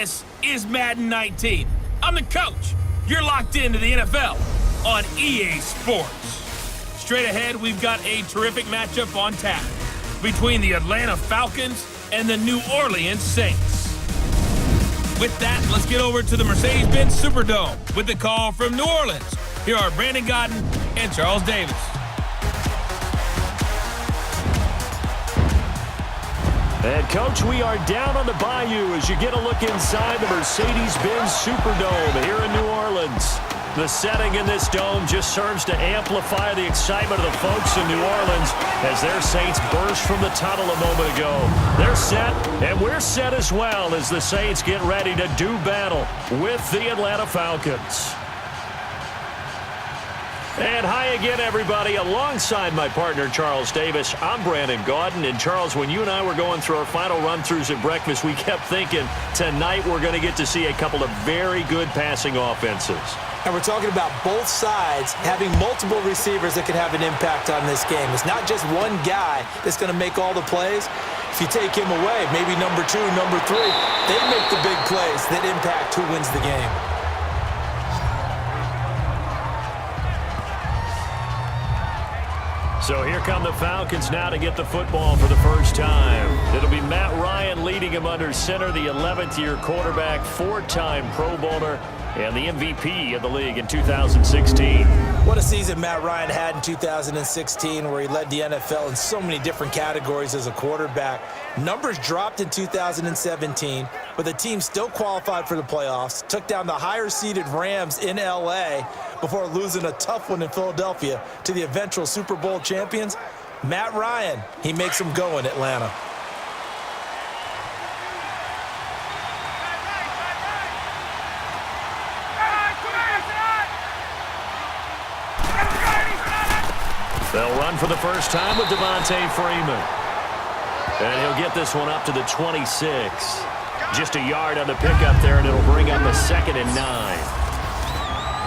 This is Madden 19. I'm the coach. You're locked into the NFL on EA Sports. Straight ahead, we've got a terrific matchup on tap between the Atlanta Falcons and the New Orleans Saints. With that, let's get over to the Mercedes-Benz Superdome with the call from New Orleans. Here are Brandon Godden and Charles Davis. And, Coach, we are down on the bayou as you get a look inside the Mercedes-Benz Superdome here in New Orleans. The setting in this dome just serves to amplify the excitement of the folks in New Orleans as their Saints burst from the tunnel a moment ago. They're set, and we're set as well as the Saints get ready to do battle with the Atlanta Falcons. And hi again, everybody. Alongside my partner, Charles Davis, I'm Brandon Godden. And, Charles, when you and I were going through our final run-throughs at breakfast, we kept thinking tonight we're going to get to see a couple of very good passing offenses. And we're talking about both sides having multiple receivers that can have an impact on this game. It's not just one guy that's going to make all the plays. If you take him away, maybe number 2, number 3, they make the big plays that impact who wins the game. So here come the Falcons now to get the football for the first time. It'll be Matt Ryan leading him under center, the 11th-year quarterback, 4-time Pro Bowler, and the MVP of the league in 2016. What a season Matt Ryan had in 2016 where he led the NFL in so many different categories as a quarterback. Numbers dropped in 2017, but the team still qualified for the playoffs, took down the higher-seeded Rams in L.A. before losing a tough one in Philadelphia to the eventual Super Bowl champions. Matt Ryan, he makes them go in Atlanta. They'll run for the first time with Devontae Freeman. And he'll get this one up to the 26. Just a yard on the pickup there, and it'll bring up a 2nd and 9.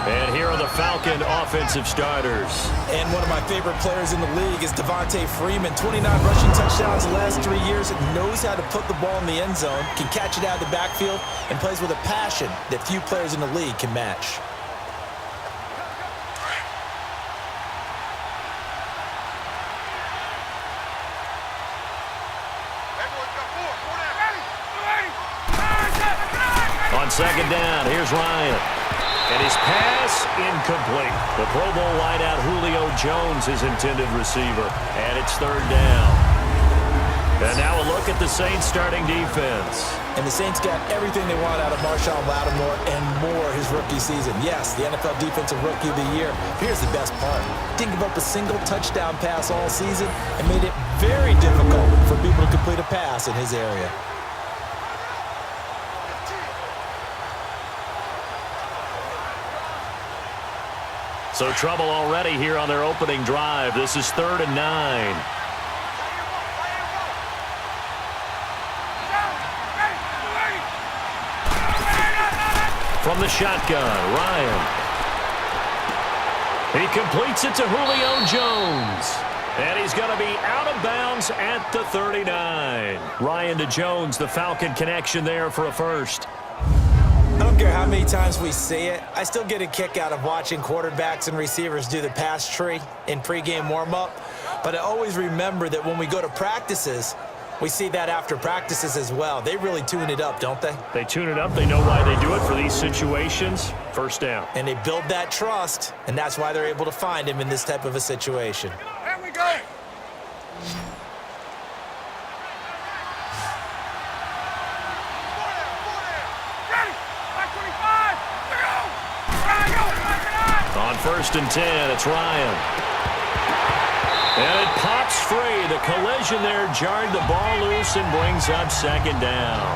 And here are the Falcon offensive starters. And one of my favorite players in the league is Devontae Freeman. 29 rushing touchdowns the last 3 years. Knows how to put the ball in the end zone, can catch it out of the backfield, and plays with a passion that few players in the league can match. On 2nd down, here's Ryan. And his pass incomplete. The Pro Bowl wideout Julio Jones, his intended receiver. And it's 3rd down. And now a look at the Saints starting defense. And the Saints got everything they want out of Marshawn Lattimore and more his rookie season. Yes, the NFL Defensive Rookie of the Year. Here's the best part. Didn't give up a single touchdown pass all season and made it very difficult for people to complete a pass in his area. So trouble already here on their opening drive. This is 3rd and 9. From the shotgun, Ryan. He completes it to Julio Jones. And he's going to be out of bounds at the 39. Ryan to Jones, the Falcon connection there for a first. I don't care how many times we see it, I still get a kick out of watching quarterbacks and receivers do the pass tree in pregame warm-up. But I always remember that when we go to practices, we see that after practices as well. They really tune it up, don't they? They tune it up. They know why they do it for these situations. First down. And they build that trust, and that's why they're able to find him in this type of a situation. There we go. On 1st and 10, it's Ryan. And it pops free. The collision there jarred the ball loose and brings up 2nd down.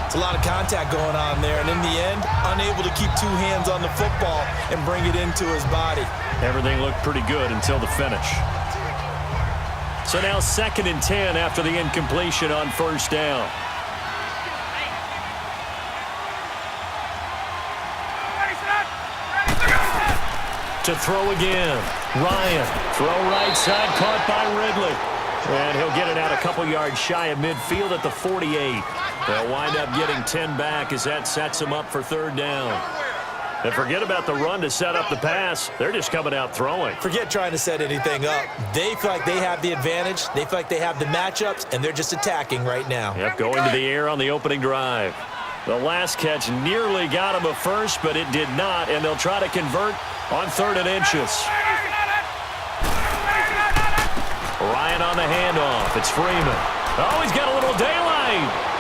It's a lot of contact going on there, and in the end, unable to keep 2 hands on the football and bring it into his body. Everything looked pretty good until the finish. So now 2nd and 10 after the incompletion on 1st down. To throw again. Ryan. Throw right side, caught by Ridley. And he'll get it out a couple yards shy of midfield at the 48. They'll wind up getting 10 back as that sets them up for third down. And forget about the run to set up the pass. They're just coming out throwing. Forget trying to set anything up. They feel like they have the advantage. They feel like they have the matchups, and they're just attacking right now. Yep, going to the air on the opening drive. The last catch nearly got him a first, but it did not, and they'll try to convert on 3rd and inches. Ryan on the handoff. It's Freeman. Oh, he's got a little daylight.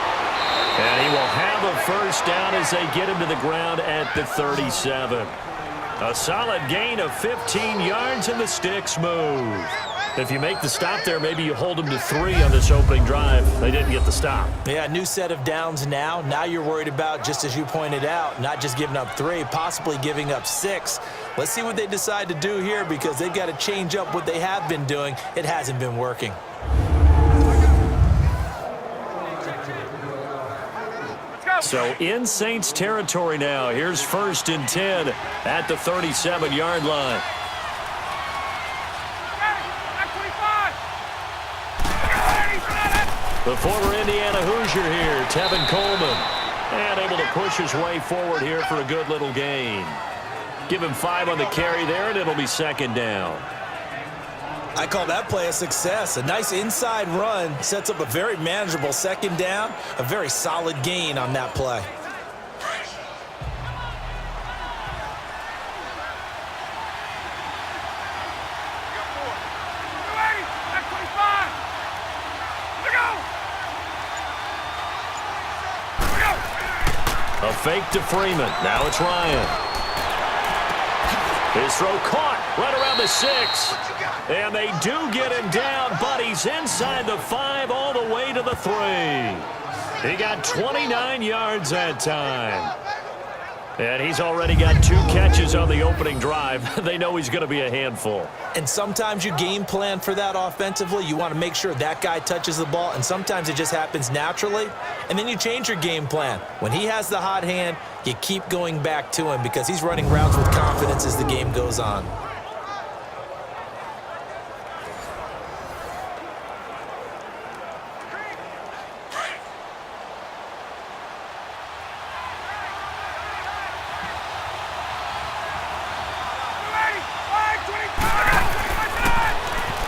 And he will have a first down as they get him to the ground at the 37. A solid gain of 15 yards, and the sticks move. If you make the stop there, maybe you hold them to 3 on this opening drive. They didn't get the stop. Yeah, new set of downs now. Now you're worried about, just as you pointed out, not just giving up 3, possibly giving up 6. Let's see what they decide to do here, because they've got to change up what they have been doing. It hasn't been working. So in Saints territory now. Here's 1st and 10 at the 37-yard line. The former Indiana Hoosier here, Tevin Coleman. And able to push his way forward here for a good little gain. Give him 5 on the carry there, and it'll be 2nd down. I call that play a success. A nice inside run sets up a very manageable 2nd down, a very solid gain on that play. A fake to Freeman. Now it's Ryan. His throw caught right around the 6. And they do get him down, but he's inside the 5 all the way to the 3. He got 29 yards that time. And he's already got 2 catches on the opening drive. They know he's going to be a handful. And sometimes you game plan for that offensively. You want to make sure that guy touches the ball, and sometimes it just happens naturally. And then you change your game plan. When he has the hot hand, you keep going back to him because he's running routes with confidence as the game goes on.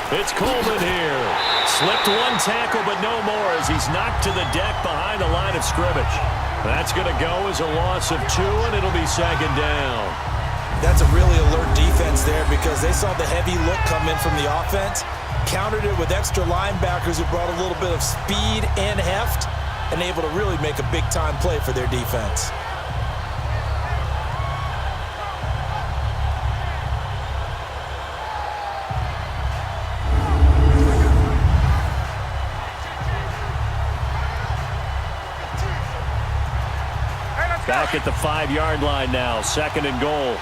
It's Coleman here. Slipped 1 tackle, but no more as he's knocked to the deck behind the line of scrimmage. That's going to go as a loss of 2, and it'll be 2nd down. That's a really alert defense there because they saw the heavy look come in from the offense, countered it with extra linebackers who brought a little bit of speed and heft, and able to really make a big-time play for their defense. Back at the 5-yard line now, 2nd and goal.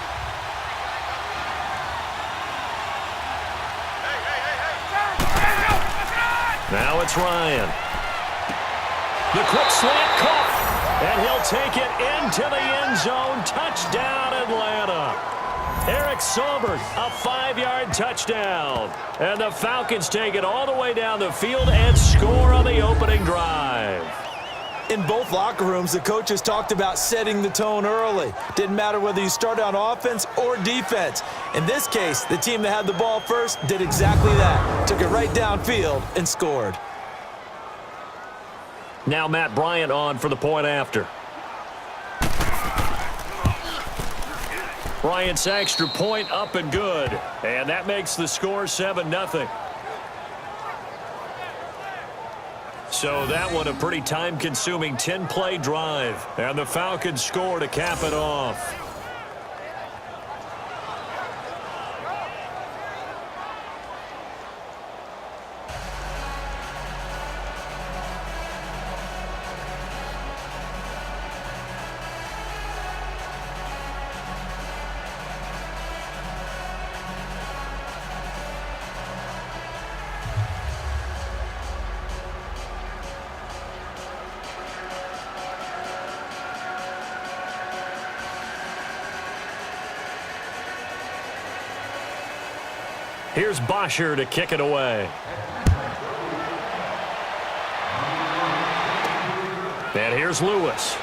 Now it's Ryan. The quick slant caught, and he'll take it into the end zone. Touchdown, Atlanta. Eric Saubert, a 5-yard touchdown. And the Falcons take it all the way down the field and score on the opening drive. In both locker rooms, the coaches talked about setting the tone early. Didn't matter whether you started on offense or defense. In this case, the team that had the ball first did exactly that. Took it right downfield and scored. Now Matt Bryant on for the point after. Bryant's extra point up and good. And that makes the score 7-0. So that one a pretty time-consuming 10-play drive. And the Falcons score to cap it off. Here's Bosher to kick it away. And here's Lewis.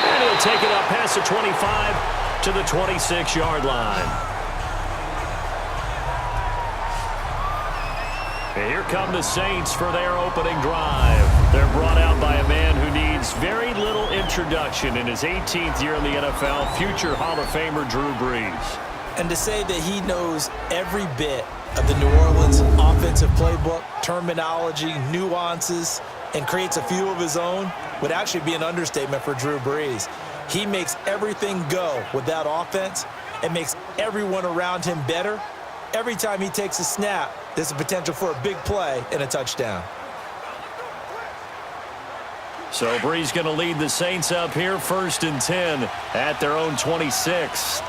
And he'll take it up past the 25 to the 26-yard line. And here come the Saints for their opening drive. They're brought out by a man who needs very little introduction in his 18th year in the NFL, future Hall of Famer Drew Brees. And to say that he knows every bit of the New Orleans offensive playbook, terminology, nuances, and creates a few of his own would actually be an understatement for Drew Brees. He makes everything go with that offense and makes everyone around him better. Every time he takes a snap, there's a potential for a big play and a touchdown. So Brees going to lead the Saints up here, 1st and 10 at their own 26.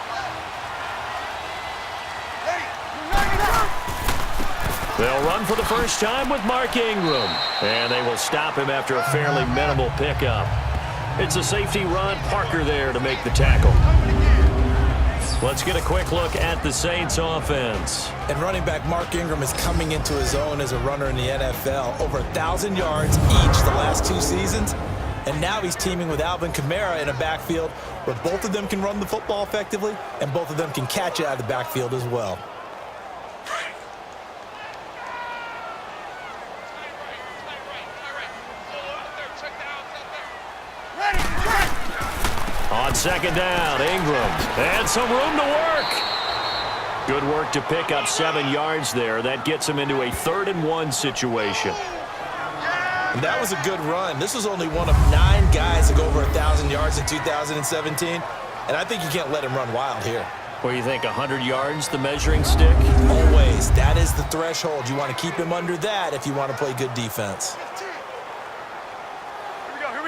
They'll run for the first time with Mark Ingram. And they will stop him after a fairly minimal pickup. It's a safety run. Parker there to make the tackle. Let's get a quick look at the Saints offense. And running back Mark Ingram is coming into his own as a runner in the NFL. Over 1,000 yards each the last 2 seasons. And now he's teaming with Alvin Kamara in a backfield where both of them can run the football effectively and both of them can catch it out of the backfield as well. On 2nd down, Ingram. And some room to work. Good work to pick up 7 yards there. That gets him into a 3rd and 1 situation. And that was a good run. This was only one of 9 guys to go over 1,000 yards in 2017. And I think you can't let him run wild here. What do you think, 100 yards, the measuring stick? Always. That is the threshold. You want to keep him under that if you want to play good defense.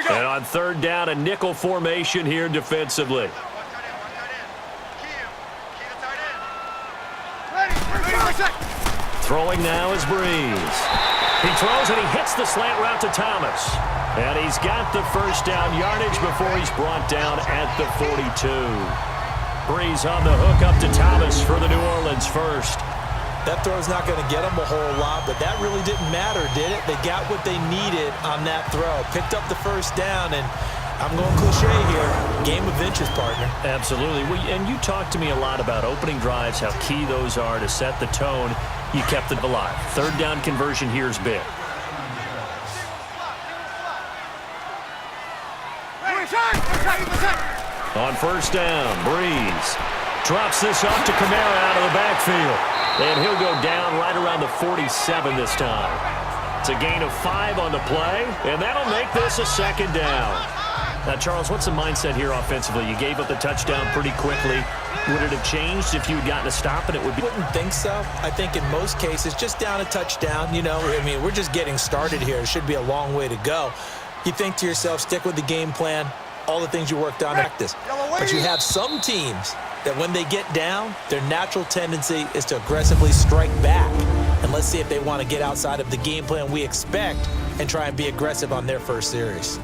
And on 3rd down, a nickel formation here defensively. Throwing now is Brees. He throws and he hits the slant route to Thomas. And he's got the first down yardage before he's brought down at the 42. Brees on the hook up to Thomas for the New Orleans first. That throw's not going to get them a whole lot, but that really didn't matter, did it? They got what they needed on that throw. Picked up the first down, and I'm going cliche here. Game of inches, partner. Absolutely. And you talked to me a lot about opening drives, how key those are to set the tone. You kept it alive. 3rd down conversion here is big. On 1st down, Brees drops this off to Kamara out of the backfield. And he'll go down right around the 47 this time. It's a gain of 5 on the play, and that'll make this a 2nd down. Now, Charles, what's the mindset here offensively? You gave up the touchdown pretty quickly. Would it have changed if you had gotten a stop and it would be? I wouldn't think so. I think in most cases, just down a touchdown, you know, I mean, we're just getting started here. It should be a long way to go. You think to yourself, stick with the game plan, all the things you worked on in practice. But you have some teams that when they get down, their natural tendency is to aggressively strike back. And let's see if they want to get outside of the game plan we expect and try and be aggressive on their first series.